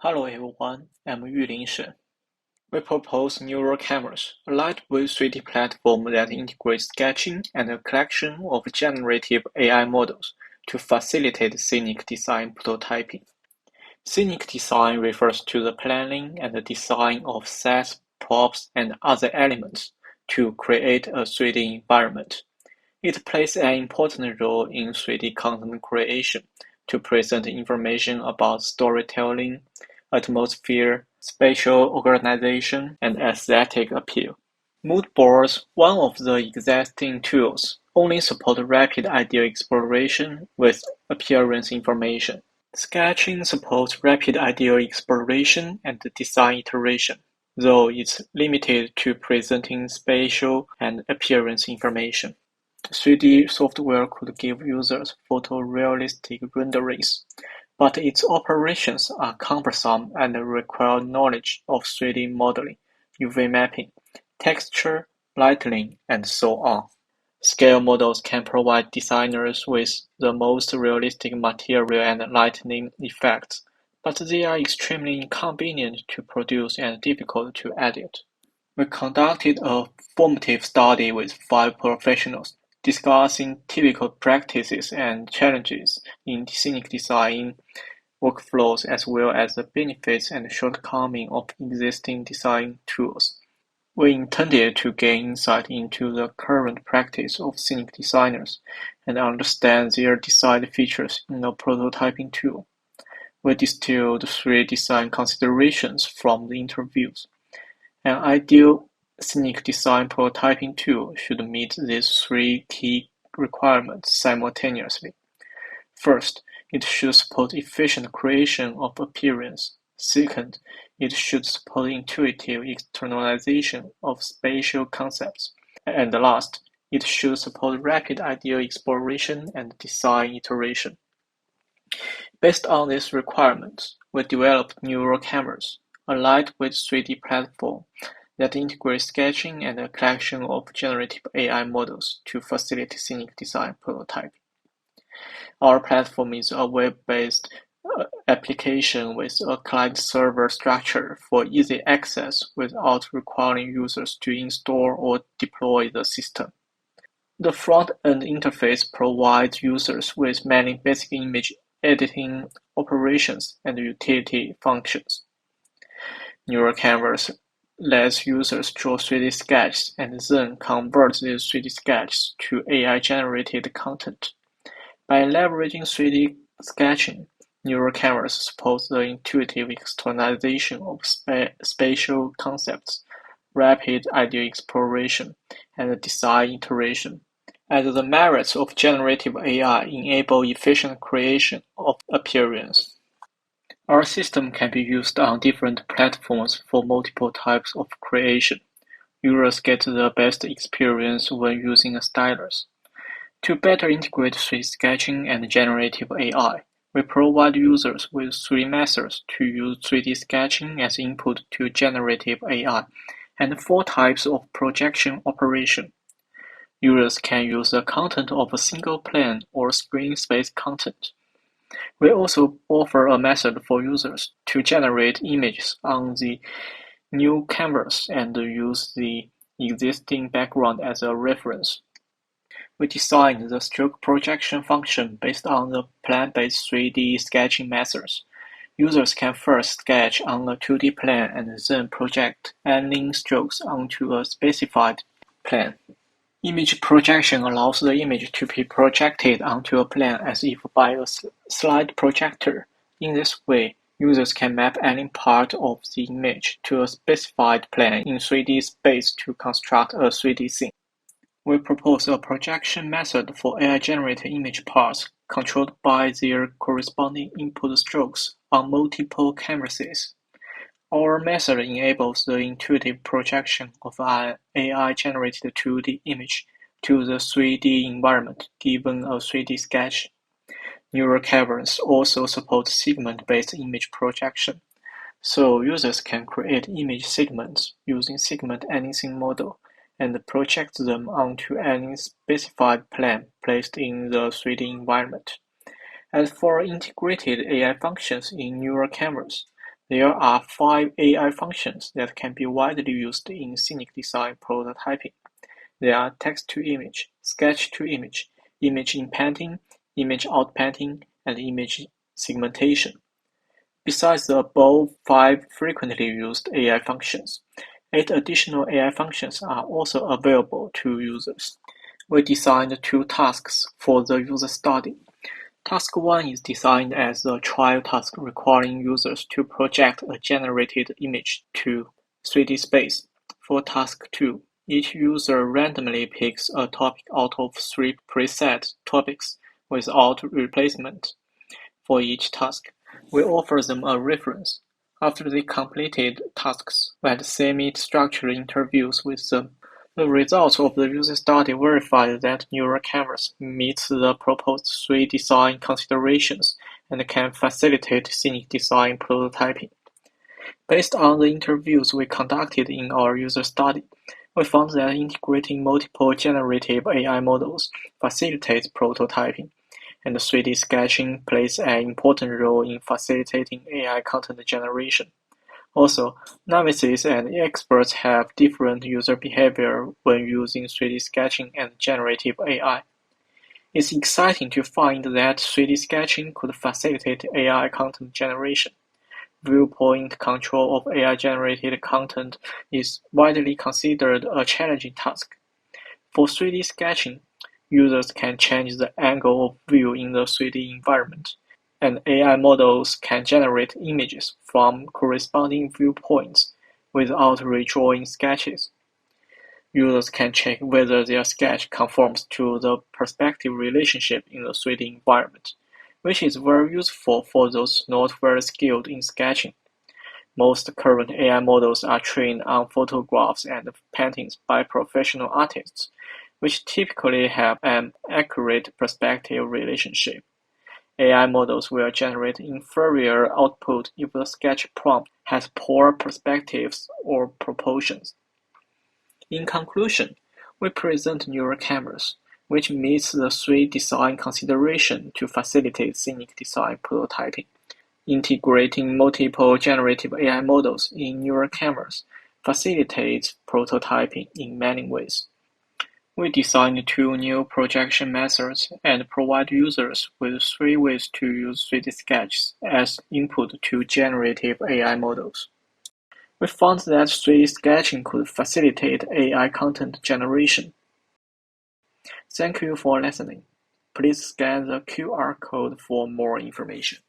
Hello everyone, I'm Yulin Shen. We propose neural cameras, a lightweight 3D platform that integrates sketching and a collection of generative AI models to facilitate scenic design prototyping. Scenic design refers to the planning and the design of sets, props, and other elements to create a 3D environment. It plays an important role in 3D content creation to present information about storytelling, atmosphere, spatial organization, and aesthetic appeal. Mood boards, one of the existing tools, only support rapid idea exploration with appearance information. Sketching supports rapid idea exploration and design iteration, though it's limited to presenting spatial and appearance information. 3D software could give users photorealistic renderings, but its operations are cumbersome and require knowledge of 3D modeling, UV mapping, texture, lighting, and so on. Scale models can provide designers with the most realistic material and lighting effects, but they are extremely inconvenient to produce and difficult to edit. We conducted a formative study with 5 professionals, discussing typical practices and challenges in scenic design workflows as well as the benefits and shortcomings of existing design tools. We intended to gain insight into the current practice of scenic designers and understand their design features in a prototyping tool. We distilled 3 design considerations from the interviews. An ideal scenic design prototyping tool should meet these 3 key requirements simultaneously. First, it should support efficient creation of appearance. Second, it should support intuitive externalization of spatial concepts. And last, it should support rapid idea exploration and design iteration. Based on these requirements, we developed neural cameras, a lightweight 3D platform that integrates sketching and a collection of generative AI models to facilitate scenic design prototyping. Our platform is a web-based application with a client-server structure for easy access without requiring users to install or deploy the system. The front-end interface provides users with many basic image editing operations and utility functions. Neural canvas lets users draw 3D sketches and then convert these 3D sketches to AI-generated content. By leveraging 3D sketching, neural canvas supports the intuitive externalization of spatial concepts, rapid idea exploration, and design iteration. And the merits of generative AI enable efficient creation of appearance. Our system can be used on different platforms for multiple types of creation. Users get the best experience when using a stylus. To better integrate 3D sketching and generative AI, we provide users with 3 methods to use 3D sketching as input to generative AI, and 4 types of projection operation. Users can use the content of a single plane or screen space content. We also offer a method for users to generate images on the new canvas and use the existing background as a reference. We designed the stroke projection function based on the plane-based 3D sketching methods. Users can first sketch on a 2D plane and then project any strokes onto a specified plane. Image projection allows the image to be projected onto a plane as if by a slide projector. In this way, users can map any part of the image to a specified plane in 3D space to construct a 3D scene. We propose a projection method for AI-generated image parts controlled by their corresponding input strokes on multiple canvases. Our method enables the intuitive projection of an AI-generated 2D image to the 3D environment given a 3D sketch. Neural cameras also support segment-based image projection, so users can create image segments using segment anything model and project them onto any specified plane placed in the 3D environment. As for integrated AI functions in neural cameras, There are 5 AI functions that can be widely used in scenic design prototyping. They are text-to-image, sketch-to-image, image in-painting, image out-painting, and image segmentation. Besides the above 5 frequently used AI functions, 8 additional AI functions are also available to users. We designed 2 tasks for the user study. Task 1 is designed as a trial task requiring users to project a generated image to 3D space. For Task 2, each user randomly picks a topic out of 3 preset topics without replacement. For each task, we offer them a reference. After they completed tasks, we had semi-structured interviews with them. The results of the user study verified that neural cameras meet the proposed 3 design considerations and can facilitate scenic design prototyping. Based on the interviews we conducted in our user study, we found that integrating multiple generative AI models facilitates prototyping, and 3D sketching plays an important role in facilitating AI content generation. Also, novices and experts have different user behavior when using 3D sketching and generative AI. It's exciting to find that 3D sketching could facilitate AI content generation. Viewpoint control of AI-generated content is widely considered a challenging task. For 3D sketching, users can change the angle of view in the 3D environment, and AI models can generate images from corresponding viewpoints without redrawing sketches. Users can check whether their sketch conforms to the perspective relationship in the 3D environment, which is very useful for those not very skilled in sketching. Most current AI models are trained on photographs and paintings by professional artists, which typically have an accurate perspective relationship. AI models will generate inferior output if the sketch prompt has poor perspectives or proportions. In conclusion, we present neural cameras, which meets the 3 design considerations to facilitate scenic design prototyping. Integrating multiple generative AI models in neural cameras facilitates prototyping in many ways. We designed 2 new projection methods and provide users with 3 ways to use 3D sketches as input to generative AI models. We found that 3D sketching could facilitate AI content generation. Thank you for listening. Please scan the QR code for more information.